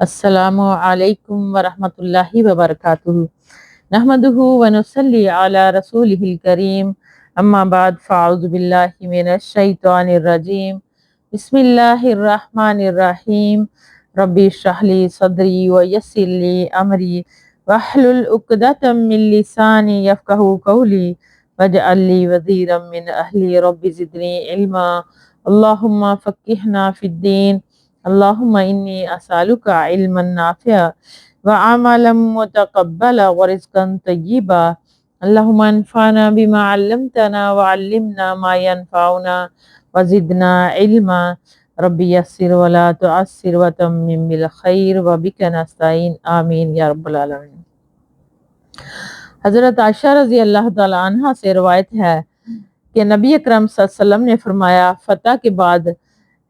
السلام علیکم ورحمۃ اللہ وبرکاتہ۔ نحمدہ ونصلی علی رسولہ الکریم، اما بعد فاعوذ باللہ من الشیطان الرجیم، بسم اللہ الرحمن الرحیم۔ ربی اشرح لی صدری ویسر لی امری واحلل عقدۃ من لسانی یفقہوا قولی واجعل لی وزیرا من اہلی رب زدنی علما اللہم فقہنا فی الدین اللہم انی اسألک علما نافعا وعملا متقبلا ورزقا طیبا اللہم انفعنا بما علمتنا وعلمنا ما ينفعنا وزدنا علما ربی یسر ولا تعسر وتمم بالخیر وبک نستعین آمین یا رب العالمین۔ حضرت عائشہ رضی اللہ تعالی عنہ سے روایت ہے کہ نبی اکرم صلی اللہ علیہ وسلم نے فرمایا، فتح کے بعد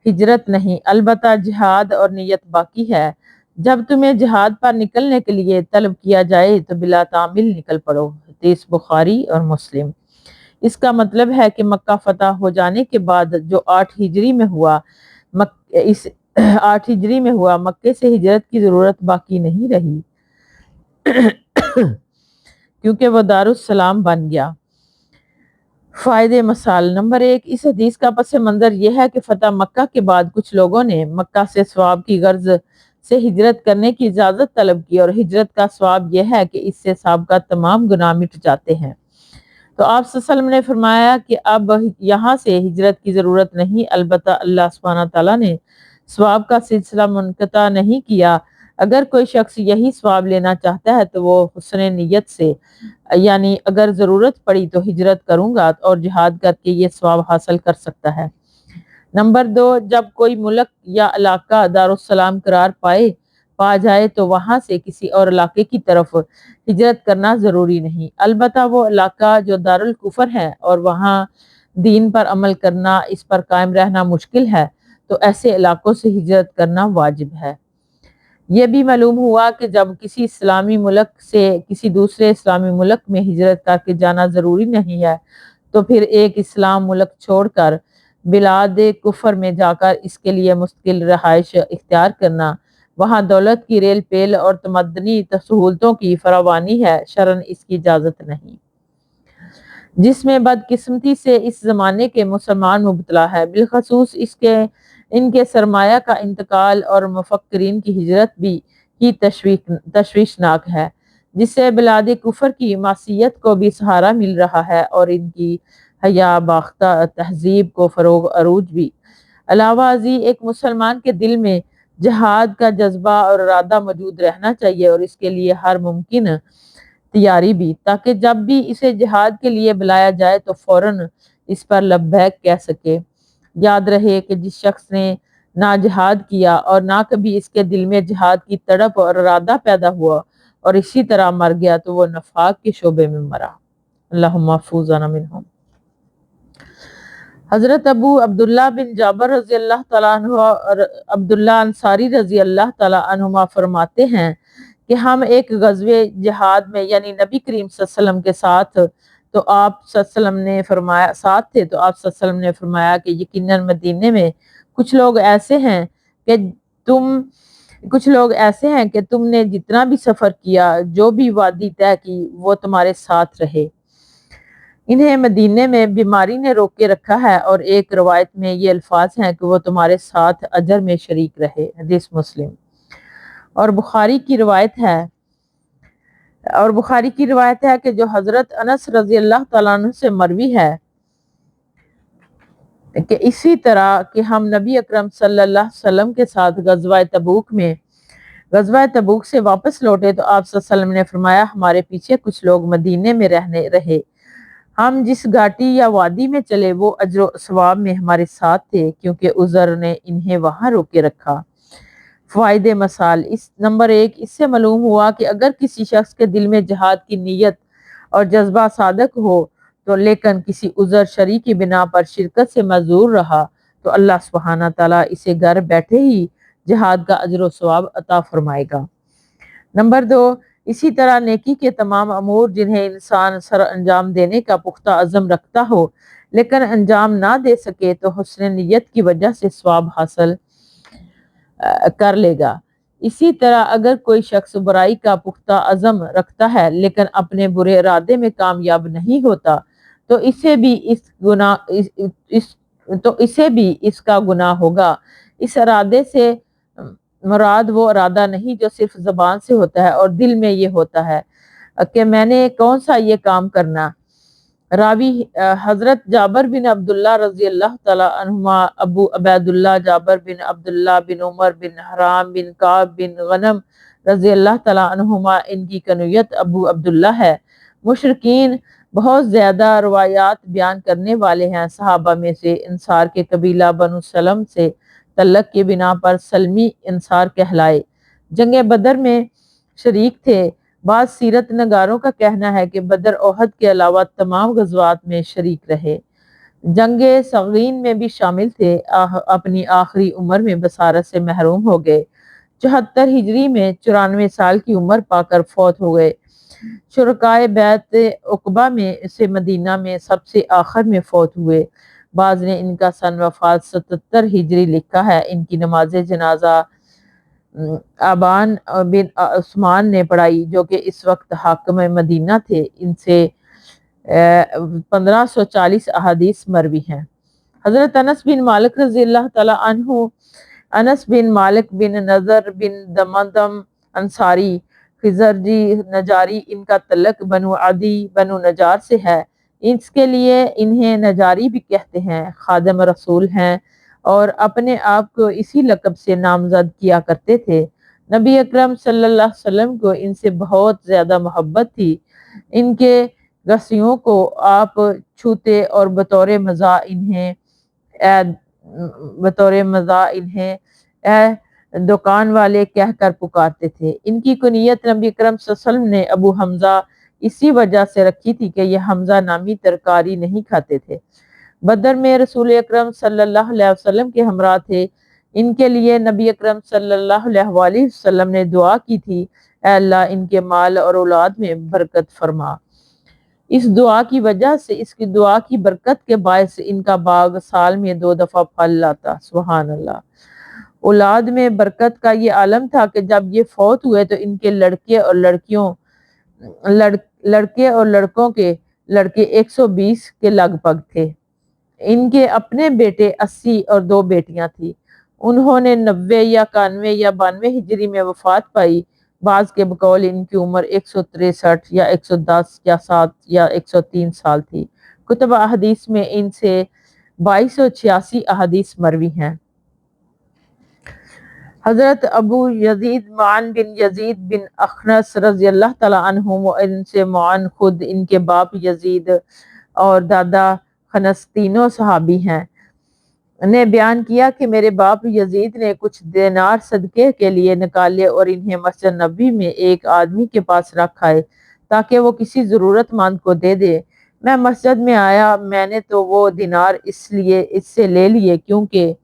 ہجرت نہیں، البتہ جہاد اور نیت باقی ہے۔ جب تمہیں جہاد پر نکلنے کے لیے طلب کیا جائے تو بلا تعمیل نکل پڑو۔ حدیث بخاری اور مسلم۔ اس کا مطلب ہے کہ مکہ فتح ہو جانے کے بعد جو 8 ہجری میں ہوا، اس 8 ہجری میں ہوا، مکے سے ہجرت کی ضرورت باقی نہیں رہی کیونکہ وہ دارالسلام بن گیا۔ فائدے مثال نمبر 1، اس حدیث کا پس منظر یہ ہے کہ فتح مکہ کے بعد کچھ لوگوں نے مکہ سے ثواب کی غرض سے ہجرت کرنے کی اجازت طلب کی، اور ہجرت کا ثواب یہ ہے کہ اس سے سابقہ تمام گناہ مٹ جاتے ہیں۔ تو آپ صلی اللہ علیہ وسلم نے فرمایا کہ اب یہاں سے ہجرت کی ضرورت نہیں، البتہ اللہ سبحانہ تعالیٰ نے ثواب کا سلسلہ منقطع نہیں کیا۔ اگر کوئی شخص یہی ثواب لینا چاہتا ہے تو وہ حسن نیت سے، یعنی اگر ضرورت پڑی تو ہجرت کروں گا اور جہاد کر کے یہ ثواب حاصل کر سکتا ہے۔ نمبر 2، جب کوئی ملک یا علاقہ دارالسلام قرار پا جائے تو وہاں سے کسی اور علاقے کی طرف ہجرت کرنا ضروری نہیں، البتہ وہ علاقہ جو دارالکفر ہے اور وہاں دین پر عمل کرنا، اس پر قائم رہنا مشکل ہے، تو ایسے علاقوں سے ہجرت کرنا واجب ہے۔ یہ بھی معلوم ہوا کہ جب کسی اسلامی ملک سے کسی دوسرے اسلامی ملک میں ہجرت کر کے جانا ضروری نہیں ہے، تو پھر ایک اسلام ملک چھوڑ کر بلاد کفر میں جا کر اس کے لیے مستقل رہائش اختیار کرنا، وہاں دولت کی ریل پیل اور تمدنی سہولتوں کی فراوانی ہے، شرعاً اس کی اجازت نہیں۔ جس میں بدقسمتی سے اس زمانے کے مسلمان مبتلا ہے، بالخصوص ان کے سرمایہ کا انتقال اور مفکرین کی ہجرت بھی کی تشویشناک ہے، جس سے بلاد کفر کی معصیت کو بھی سہارا مل رہا ہے اور ان کی حیا باختہ تہذیب کو فروغ عروج بھی۔ علاوہ ازیں ایک مسلمان کے دل میں جہاد کا جذبہ اور ارادہ موجود رہنا چاہیے، اور اس کے لیے ہر ممکن تیاری بھی، تاکہ جب بھی اسے جہاد کے لیے بلایا جائے تو فوراً اس پر لبیک کہہ سکے۔ یاد رہے کہ جس شخص نے نہ جہاد کیا اور نہ کبھی اس کے دل میں جہاد کی تڑپ اور ارادہ پیدا ہوا اور اسی طرح مر گیا تو وہ نفاق کے شعبے میں مرا۔ اللہم محفوظنا منہم۔ حضرت ابو عبداللہ بن جابر رضی اللہ تعالیٰ عنہ اور عبداللہ انصاری رضی اللہ تعالیٰ عنہما فرماتے ہیں کہ ہم ایک غزوہ جہاد میں، یعنی نبی کریم صلی اللہ علیہ وسلم کے ساتھ، تو آپ صلی اللہ علیہ وسلم نے فرمایا ساتھ تھے تو آپ صلی اللہ علیہ وسلم نے فرمایا کہ یقیناً مدینے میں کچھ لوگ ایسے ہیں کہ تم نے جتنا بھی سفر کیا، جو بھی وادی طے کی، وہ تمہارے ساتھ رہے۔ انہیں مدینے میں بیماری نے روک کے رکھا ہے، اور ایک روایت میں یہ الفاظ ہیں کہ وہ تمہارے ساتھ اجر میں شریک رہے۔ حدیث مسلم۔ اور بخاری کی روایت ہے کہ جو حضرت انس رضی اللہ تعالیٰ عنہ سے مروی ہے کہ اسی طرح کہ ہم نبی اکرم صلی اللہ علیہ وسلم کے ساتھ غزوہ تبوک سے واپس لوٹے تو آپ صلی اللہ علیہ وسلم نے فرمایا، ہمارے پیچھے کچھ لوگ مدینے میں رہے، ہم جس گھاٹی یا وادی میں چلے وہ اجر و ثواب میں ہمارے ساتھ تھے، کیونکہ عذر نے انہیں وہاں روکے رکھا۔ فائدے مثال نمبر 1، اس سے معلوم ہوا کہ اگر کسی شخص کے دل میں جہاد کی نیت اور جذبہ صادق ہو تو لیکن کسی عذر شرعی کی بنا پر شرکت سے معذور رہا تو اللہ سبحانہ تعالیٰ اسے گھر بیٹھے ہی جہاد کا اجر و ثواب عطا فرمائے گا۔ نمبر 2، اسی طرح نیکی کے تمام امور جنہیں انسان سر انجام دینے کا پختہ عزم رکھتا ہو لیکن انجام نہ دے سکے تو حسن نیت کی وجہ سے ثواب حاصل کر لے گا۔ اسی طرح اگر کوئی شخص برائی کا پختہ عزم رکھتا ہے لیکن اپنے برے ارادے میں کامیاب نہیں ہوتا تو اسے بھی اس کا گناہ ہوگا۔ اس ارادے سے مراد وہ ارادہ نہیں جو صرف زبان سے ہوتا ہے اور دل میں یہ ہوتا ہے کہ میں نے کون سا یہ کام کرنا۔ راوی حضرت جابر بن عبداللہ رضی اللہ تعالی عنہما ابو عبید اللہ جابر بن عبداللہ بن عمر بن حرام بن کعب بن غنم رضی اللہ تعالی عنہما، ان کی کنیت ابو عبداللہ ہے۔ مشرکین بہت زیادہ روایات بیان کرنے والے ہیں۔ صحابہ میں سے انصار کے قبیلہ بنو سلم سے تعلق کی بنا پر سلمی انصار کہلائے، جنگ بدر میں شریک تھے۔ بعض سیرت نگاروں کا کہنا ہے کہ بدر احد کے علاوہ تمام غزوات میں شریک رہے، جنگ صغین میں بھی شامل تھے۔ اپنی آخری عمر میں بصارت سے محروم ہو گئے۔ 74 ہجری میں 94 سال کی عمر پا کر فوت ہو گئے۔ شرکائے بیعت عقبہ میں سے مدینہ میں سب سے آخر میں فوت ہوئے۔ بعض نے ان کا سن وفات 77 ہجری لکھا ہے۔ ان کی نماز جنازہ ابان بن عثمان نے پڑھائی، جو کہ اس وقت حاکم مدینہ تھے۔ ان سے 1540 احادیث مروی ہیں۔ حضرت انس بن مالک رضی اللہ تعالی عنہ، انس بن مالک بن نضر بن دمدم انصاری خزرجی نجاری، ان کا تعلق بنو عدی بنو نجار سے ہے۔ اس کے لیے انہیں نجاری بھی کہتے ہیں۔ خادم رسول ہیں اور اپنے آپ کو اسی لقب سے نامزد کیا کرتے تھے۔ نبی اکرم صلی اللہ علیہ وسلم کو ان سے بہت زیادہ محبت تھی۔ ان کے گھسیوں کو آپ چھوتے اور بطور مزاح انہیں اے دکان والے کہہ کر پکارتے تھے۔ ان کی کنیت نبی اکرم صلی اللہ علیہ وسلم نے ابو حمزہ اسی وجہ سے رکھی تھی کہ یہ حمزہ نامی ترکاری نہیں کھاتے تھے۔ بدر میں رسول اکرم صلی اللہ علیہ وسلم کے ہمراہ تھے۔ ان کے لیے نبی اکرم صلی اللہ علیہ وآلہ وسلم نے دعا کی تھی، اے اللہ ان کے مال اور اولاد میں برکت فرما۔ اس دعا کی وجہ سے، اس کی دعا کی برکت کے باعث ان کا باغ سال میں 2 دفعہ پھل لاتا۔ سبحان اللہ۔ اولاد میں برکت کا یہ عالم تھا کہ جب یہ فوت ہوئے تو ان کے لڑکے اور لڑکوں کے لڑکے 120 کے لگ بھگ تھے۔ ان کے اپنے بیٹے 80 اور 2 بیٹیاں تھیں۔ انہوں نے 90 یا 91 یا 92 ہجری میں وفات پائی۔ بعض کے بقول ان کی عمر 163 یا 110 یا 7 یا 103 سال تھی۔ کتب احادیث میں ان سے 2286 احادیث مروی ہیں۔ حضرت ابو یزید معن بن یزید بن اخنس رضی اللہ تعالی عنہ، ان سے معن خود، ان کے باپ یزید اور دادا خنس تینوں صحابی ہیں، نے بیان کیا کہ میرے باپ یزید نے کچھ دینار صدقے کے لیے نکالے اور انہیں مسجد نبی میں ایک آدمی کے پاس رکھ آئے تاکہ وہ کسی ضرورت مند کو دے دے۔ میں مسجد میں آیا، میں نے تو وہ دینار اس سے لے لیے کیونکہ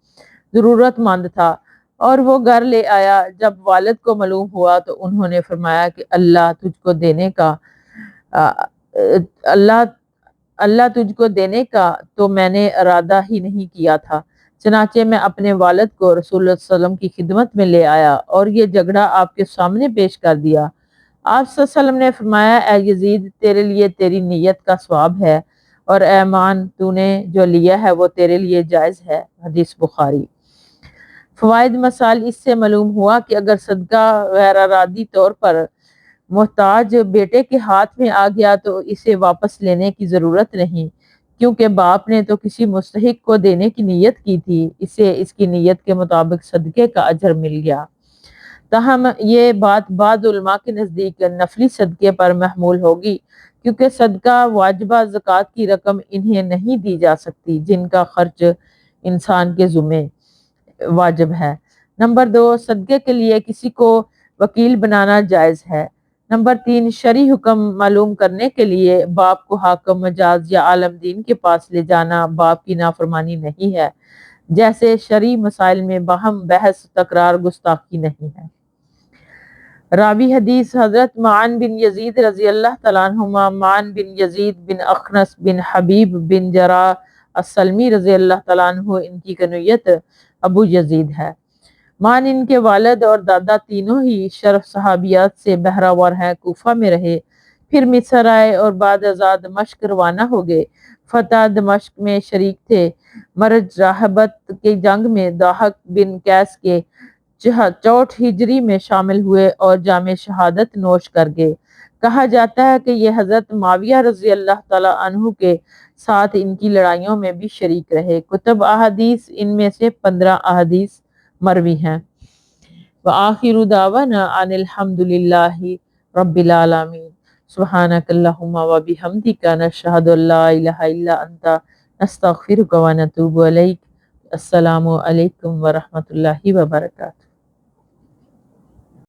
ضرورت مند تھا، اور وہ گھر لے آیا۔ جب والد کو معلوم ہوا تو انہوں نے فرمایا کہ اللہ تجھ کو دینے کا تو میں نے ارادہ ہی نہیں کیا تھا۔ چنانچہ میں اپنے والد کو رسول اللہ صلی اللہ علیہ وسلم کی خدمت میں لے آیا اور یہ جھگڑا آپ کے سامنے پیش کر دیا۔ آپ صلی اللہ علیہ وسلم نے فرمایا، اے یزید، تیرے لیے تیری نیت کا ثواب ہے، اور اے مان، تو نے جو لیا ہے وہ تیرے لیے جائز ہے۔ حدیث بخاری۔ فوائد مسائل۔ اس سے معلوم ہوا کہ اگر صدقہ غیر ارادی طور پر محتاج بیٹے کے ہاتھ میں آ گیا تو اسے واپس لینے کی ضرورت نہیں، کیونکہ باپ نے تو کسی مستحق کو دینے کی نیت کی تھی، اسے اس کی نیت کے مطابق صدقے کا اجر مل گیا۔ تاہم یہ بات بعض علماء کے نزدیک نفلی صدقے پر محمول ہوگی، کیونکہ صدقہ واجبہ زکوٰۃ کی رقم انہیں نہیں دی جا سکتی جن کا خرچ انسان کے ذمہ واجب ہے۔ نمبر 2، صدقے کے لیے کسی کو وکیل بنانا جائز ہے۔ نمبر 3، شرعی حکم معلوم کرنے کے لیے باپ کو حاکم مجاز یا عالم دین کے پاس لے جانا باپ کی نافرمانی نہیں ہے، جیسے شرعی مسائل میں باہم بحث تکرار گستاخی نہیں ہے۔ راوی حدیث حضرت معن بن یزید رضی اللہ تعالیٰ عنہما، معن بن یزید بن اخنس بن حبیب بن جراح السلمی رضی اللہ تعالیٰ عنہ، ان کی کنیت ابو یزید ہے۔ مان ان کے والد اور دادا تینوں ہی شرف صحابیات سے بہراور ہیں، کوفہ میں رہے، پھر مصر آئے اور بعد ازاں دمشق روانہ ہو گئے۔ فتح دمشق میں شریک تھے۔ مرج راہبت کے جنگ میں ضاحک بن قیس کے 64 ہجری میں شامل ہوئے اور جام شہادت نوش کر گئے۔ کہا جاتا ہے کہ یہ حضرت معاویہ رضی اللہ تعالی عنہ کے ساتھ ان کی لڑائیوں میں بھی شریک رہے۔ کتب احادیث ان میں سے 15 احادیث مروی ہیں۔ وآخر دعوانا ان الحمد للہ رب العالمین۔ سبحانک اللہم وبحمدک نشہد ان لا الہ الا انت نستغفرک ونتوب الیک۔ السلام علیکم ورحمۃ اللہ وبرکاتہ۔